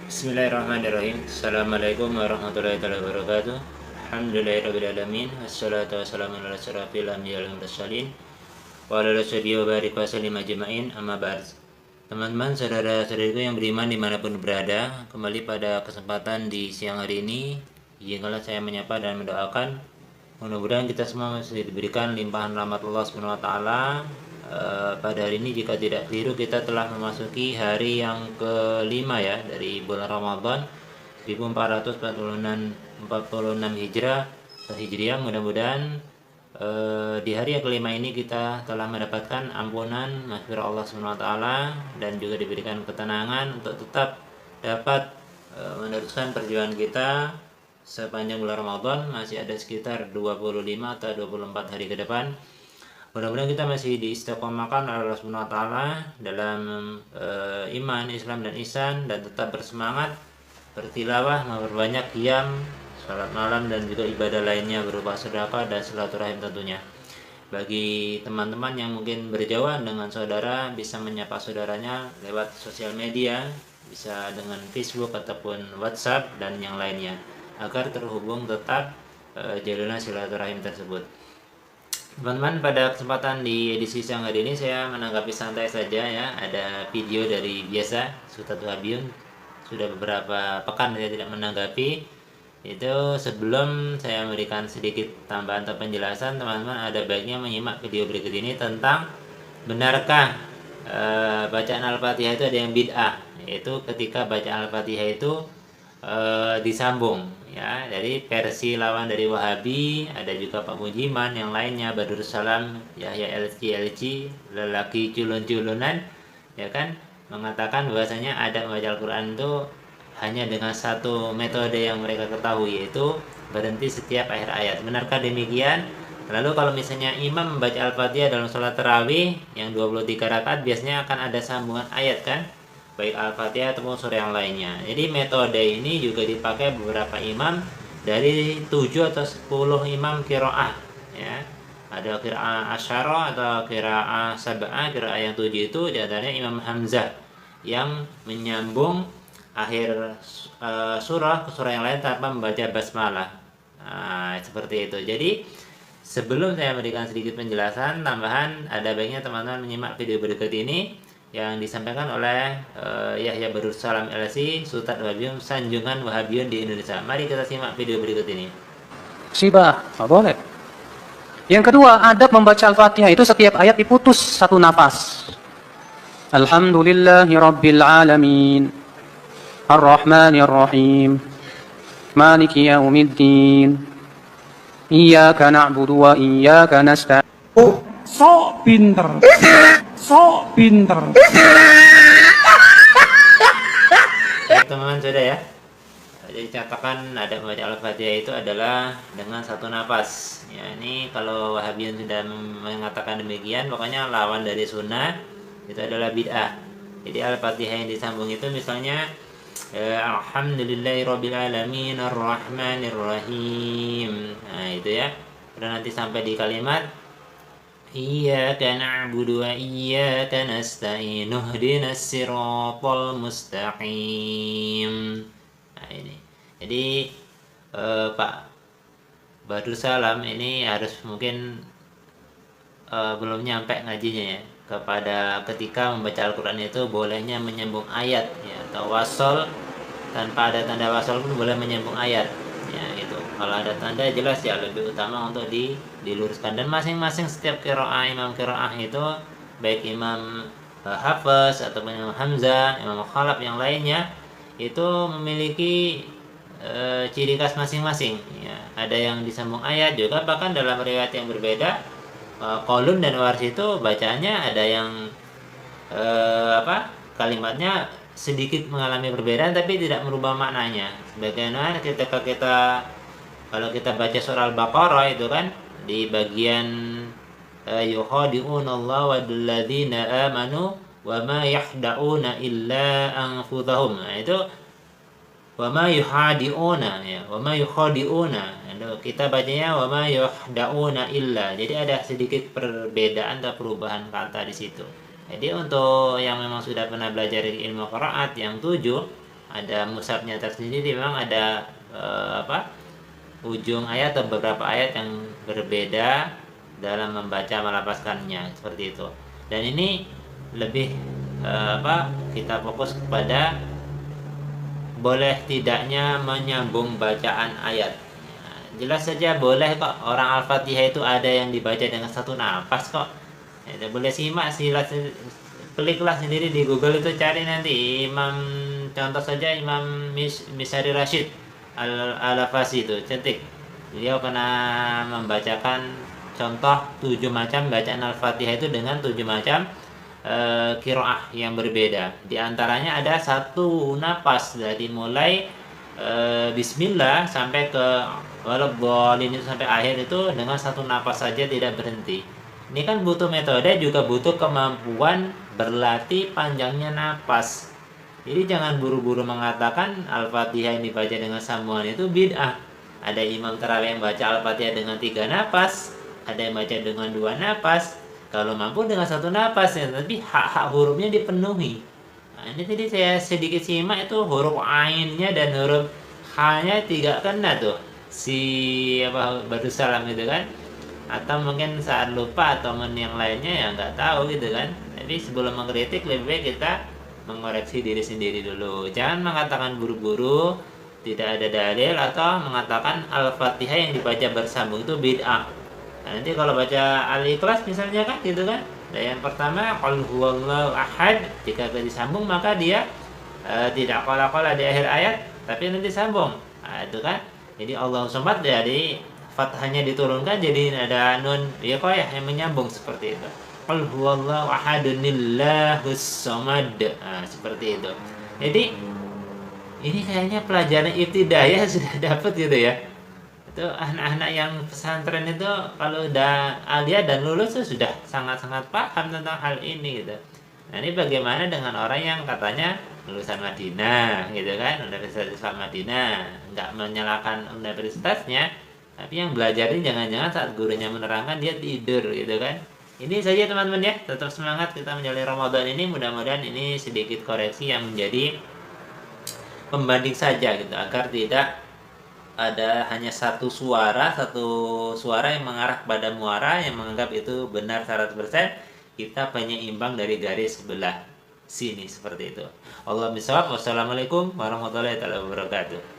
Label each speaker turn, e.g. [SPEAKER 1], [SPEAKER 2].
[SPEAKER 1] Bismillahirrahmanirrahim. Assalamualaikum warahmatullahi wabarakatuh. Alhamdulillahirrahmanirrahim. Assalatu wassalamu ala asyrafil anbiya'i wal mursalin wa ala alihi wa barik wa sallim ajma'in. Amma ba'd. Teman-teman, saudara-saudariku yang beriman dimanapun berada, kembali pada kesempatan di siang hari ini, izinkanlah saya menyapa dan mendoakan mudah-mudahan kita semua masih diberikan limpahan rahmat Allah Subhanahu wa taala. Pada hari ini jika tidak keliru kita telah memasuki hari yang kelima ya dari bulan Ramadan 1446 Hijriah. Mudah-mudahan di hari yang kelima ini kita telah mendapatkan ampunan maghfirah Allah Subhanahu wa taala dan juga diberikan ketenangan untuk tetap dapat meneruskan perjuangan kita sepanjang bulan Ramadan. Masih ada sekitar 25 atau 24 hari ke depan. Mudah-mudahan kita masih diistiqomahkan oleh Allah Subhanahu wa taala dalam iman, Islam dan ihsan, dan tetap bersemangat bertilawah, memperbanyak qiyam, salat malam dan juga ibadah lainnya berupa sedekah dan silaturahim tentunya. Bagi teman-teman yang mungkin berjauhan dengan saudara, bisa menyapa saudaranya lewat sosial media, bisa dengan Facebook ataupun WhatsApp dan yang lainnya, agar terhubung tetap jalurnya silaturahim tersebut. Teman-teman, pada kesempatan di edisi siang hari ini saya menanggapi santai saja ya. Ada video dari biasa Ustadz Wahyun, sudah beberapa pekan saya tidak menanggapi. Itu sebelum saya memberikan sedikit tambahan atau penjelasan, teman-teman ada baiknya menyimak video berikut ini tentang benarkah bacaan Al-Fatihah itu ada yang bid'ah, yaitu ketika bacaan Al-Fatihah itu disambung ya. Dari versi lawan dari Wahabi ada juga Pak Mujiman, yang lainnya Badrul Salam, Yahya LC lelaki culun-culunan ya kan, mengatakan bahwasanya ada membaca Al-Quran itu hanya dengan satu metode yang mereka ketahui, yaitu berhenti setiap akhir ayat. Benarkah demikian? Lalu kalau misalnya imam membaca Al-Fatihah dalam sholat tarawih yang 23 rakaat, biasanya akan ada sambungan ayat kan, baik Al-Fatihah ataupun surah yang lainnya. Jadi metode ini juga dipakai beberapa imam dari 7 atau 10 imam qiraah ya. Ada qiraah asyara atau qiraah sab'ah. Qiraah yang 7 itu diantaranya Imam Hamzah yang menyambung akhir surah ke surah yang lain tanpa membaca basmalah. Nah, seperti itu. Jadi sebelum saya memberikan sedikit penjelasan tambahan, ada baiknya teman-teman menyimak video berikut ini yang disampaikan oleh Yahya Badrul Salam LC, Sultan Wahyun, Sanjungan Wahabiyun di Indonesia. Mari kita simak video berikut ini.
[SPEAKER 2] Sibah, nggak boleh. Yang kedua, adab membaca Al-Fatihah itu setiap ayat diputus satu nafas. Alhamdulillahi Rabbil Alamin, Ar-Rahmanir Rahim, Maliki Yaumiddin, Iyyaka na'budu wa iyyaka nasta'in.
[SPEAKER 3] Oh, sok pinter. Sok pinter.
[SPEAKER 1] Teman-teman sudah ya. Jadi catakan ada membaca Al-Fatihah itu adalah dengan satu nafas. Ya, ini kalau Wahabiyin sudah mengatakan demikian, pokoknya lawan dari sunnah, itu adalah bid'ah. Jadi Al-Fatihah yang disambung itu misalnya Alhamdulillahirabbil alamin arrahmanir rahim. Nah, itu ya. Dan nanti sampai di kalimat Iyyaka na'budu wa iyyaka nasta'in ihdinas siratal mustaqim. Nah, ini. Jadi Pak Badrul Salam ini harus mungkin belum nyampe ngajinya ya, kepada ketika membaca Al-Quran itu bolehnya menyambung ayat ya, atau wasol tanpa ada tanda wasol pun boleh menyambung ayat ya, itu kalau ada tanda jelas ya lebih utama untuk diluruskan. Dan masing-masing setiap qiraah, imam qiraah itu baik imam Hafiz atau imam Hamzah, imam Khalaf yang lainnya itu memiliki ciri khas masing-masing ya. Ada yang disambung ayat juga, bahkan dalam riwayat yang berbeda Qalun dan Warsh itu bacaannya ada yang kalimatnya sedikit mengalami perbedaan tapi tidak merubah maknanya. Sebagaimana ketika kalau kita baca surah Al-Baqarah itu kan di bagian yukhadi'una Allah walladzina amanu wa ma yahda'una illa anfusahum. Nah, itu wa ma yuhadi'una ya, wa ma yukhadi'una. Kita bacanya wa ma yuhda'una illa. Jadi ada sedikit perbedaan atau perubahan kata di situ. Jadi untuk yang memang sudah pernah belajar ilmu qiraat yang 7 ada mushafnya tersendiri, memang ada ujung ayat atau beberapa ayat yang berbeda dalam membaca melafazkannya seperti itu. Dan ini lebih kita fokus kepada boleh tidaknya menyambung bacaan ayat. Jelas saja boleh kok, orang Al-Fatihah itu ada yang dibaca dengan satu nafas kok. Ya, boleh simak, kliklah sendiri di Google itu, cari nanti contoh saja Imam Misari Rashid Al-Afasi itu, cantik. Beliau pernah membacakan contoh 7 macam bacaan Al-Fatihah itu dengan 7 macam qiraah yang berbeda. Di antaranya ada satu napas dari mulai bismillah sampai ke waladhdallin itu sampai akhir itu dengan satu napas saja, tidak berhenti. Ini kan butuh metode, juga butuh kemampuan berlatih panjangnya napas. Jadi jangan buru-buru mengatakan Al-Fatihah yang dibaca dengan sambungan itu bid'ah. Ada imam tarawih yang baca Al-Fatihah dengan 3 napas, ada yang baca dengan 2 napas. Kalau mampu dengan 1 napas ya, tapi hak-hak hurufnya dipenuhi. Nah, ini tadi saya sedikit simak itu huruf ainnya dan huruf h-nya 3 kena tuh. Baru salam gitu kan. Atau mungkin saat lupa atau yang lainnya ya nggak tahu gitu kan. Jadi sebelum mengkritik lebih baik kita mengoreksi diri sendiri dulu. Jangan mengatakan buru-buru tidak ada dalil atau mengatakan Al-Fatihah yang dibaca bersambung itu bid'ah. Nah, nanti kalau baca Al-Ikhlas misalnya kan gitu kan. Dan yang pertama qul huwallahu ahad, jika disambung maka dia tidak qala-qala di akhir ayat, tapi nanti sambung. Nah, itu kan. Jadi Allahu Samad dari fathahnya diturunkan jadi ada nun ya kok ya yang menyambung seperti itu. Qul huwallahu ahadunillahus samad. Nah, seperti itu. Jadi ini kayaknya pelajaran ibtidaiyah sudah dapat gitu ya. Itu anak-anak yang pesantren itu kalau udah alia dan lulus tuh sudah sangat-sangat paham tentang hal ini gitu. Nah, ini bagaimana dengan orang yang katanya lulusan Madinah gitu kan, Universitas Islam Madinah, nggak menyalahkan universitasnya, tapi yang belajar ini jangan-jangan saat gurunya menerangkan dia tidur gitu kan. Ini saja teman-teman ya, tetap semangat kita menjalani Ramadan ini. Mudah-mudahan ini sedikit koreksi yang menjadi pembanding saja gitu, agar tidak ada hanya satu suara yang mengarah pada muara yang menganggap itu benar 100%. Kita penyeimbang dari garis sebelah sini seperti itu. Allah bisawab. Wassalamualaikum warahmatullahi wabarakatuh.